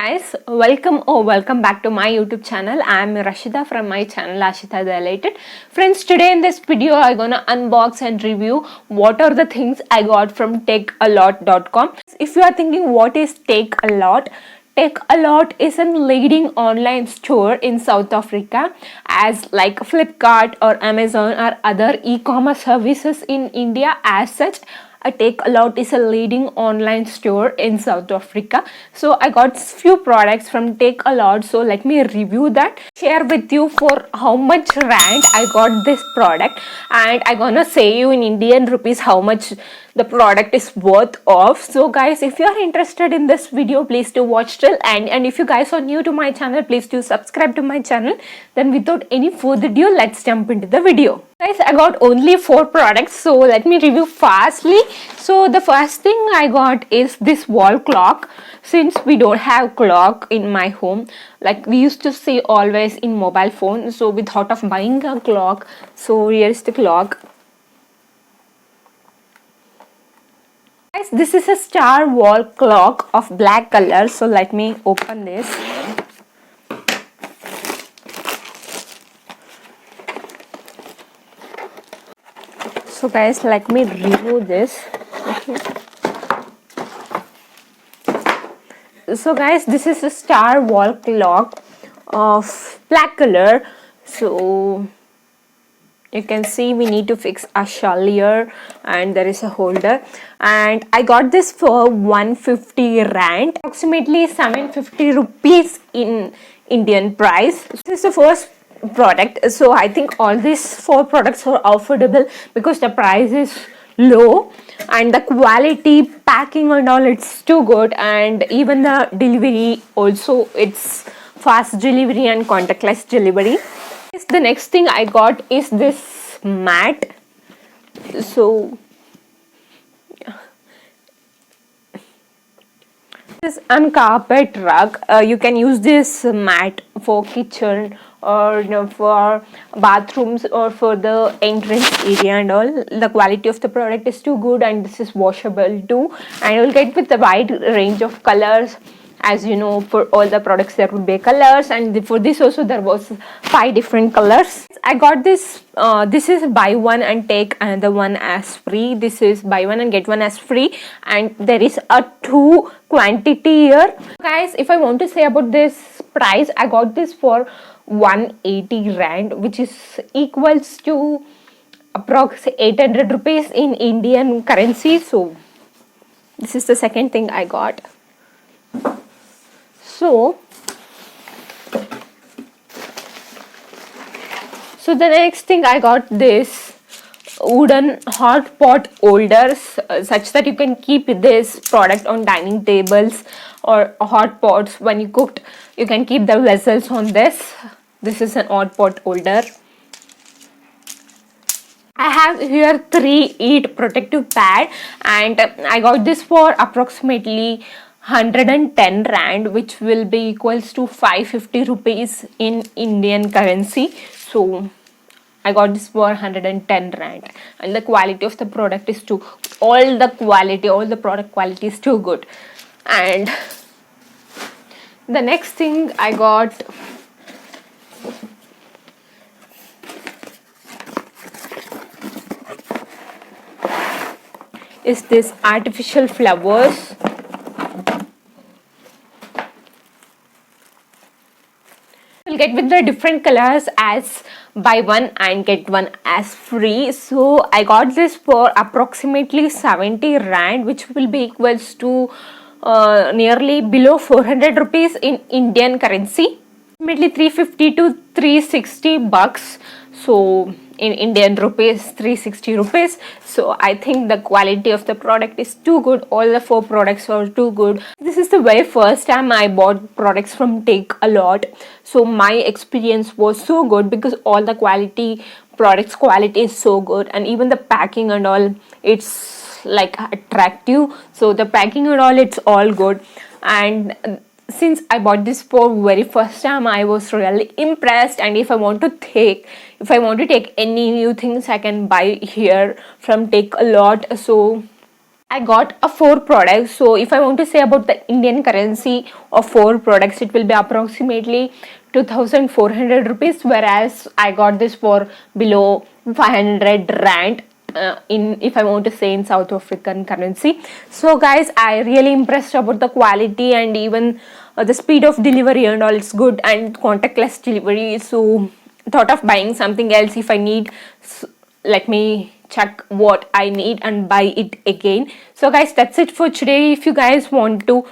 Guys, welcome back to my YouTube channel. I am Rashida from my channel Ashita the Elated. Friends, today in this video I'm gonna unbox and review what are the things I got from Takealot.com. If you are thinking what is Takealot, Takealot is a leading online store in South Africa, as like Flipkart or Amazon or other e-commerce services in India. As such, a Takealot is a leading online store in South Africa. So I got few products from Takealot. So let me review that, share with you for how much rand I got this product, and I gonna say you in Indian rupees how much the product is worth of. So guys, if you are interested in this video, please do watch till end, and if you guys are new to my channel, please do subscribe to my channel. Then without any further ado, let's jump into the video. Guys, I got only 4 products, so let me review fastly. So the first thing I got is this wall clock. Since we don't have clock in my home, like we used to see always in mobile phone, so we thought of buying a clock. So here is the clock. Guys, this is a star wall clock of black color. So let me open this. So guys, let me remove this. Okay. So guys, this is a star wall clock of black color. So you can see we need to fix a chandelier, and there is a holder, and I got this for 150 rand, approximately 750 rupees in Indian price. This is the first product, so I think all these 4 products are affordable because the price is low and the quality, packing and all, it's too good, and even the delivery also, it's fast delivery and contactless delivery. The next thing I got is this mat. So this Uncarpet rug, you can use this mat for kitchen or for bathrooms or for the entrance area and all. The quality of the product is too good, and this is washable too, and you will get with a wide range of colors. As you know, for all the products there would be colors, and for this also there was 5 different colors. I got this, this is buy one and take another one as free. This is buy one and get one as free, and there is a 2 quantity here. Guys, if I want to say about this price, I got this for 180 rand, which is equals to approx 800 rupees in Indian currency. So this is the second thing I got. So the next thing I got this wooden hot pot holders, such that you can keep this product on dining tables or hot pots. When you cooked, you can keep the vessels on this. This is an hot pot holder. I have here 3 heat protective pad, and I got this for approximately 110 rand, which will be equals to 550 rupees in Indian currency. So I got this for 110 rand, and the quality of the product is too, all the product quality is too good. And the next thing I got is this artificial flowers. You'll get with the different colors as buy one and get one as free. So I got this for approximately 70 rand, which will be equals to nearly below 400 rupees in Indian currency, approximately 350 to 360 bucks. So in Indian rupees, 360 rupees. So I think the quality of the product is too good. All the 4 products are too good. This is the very first time I bought products from Takealot. So my experience was so good because all the products quality is so good, and even the packing and all, it's like attractive. So the packing and all, it's all good. And since I bought this for very first time, I was really impressed. And if I want to take any new things, I can buy here from Takealot. So I got a 4 products. So if I want to say about the Indian currency of 4 products, it will be approximately 2,400 rupees, whereas I got this for below 500 rand. In if I want to say in South African currency. So guys, I really impressed about the quality and even the speed of delivery and all. It's good and contactless delivery. So thought of buying something else if I need. Let me check what I need and buy it again. So guys, that's it for today. If you guys want to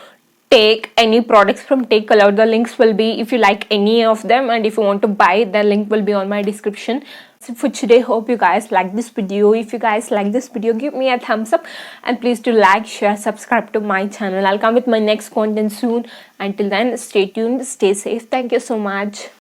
take any products from Takealot, the links will be if you like any of them, and if you want to buy, the link will be on my description. So for today, hope you guys like this video. If you guys like this video, give me a thumbs up and please do like, share, subscribe to my channel. I'll come with my next content soon. Until then, stay tuned, stay safe. Thank you so much.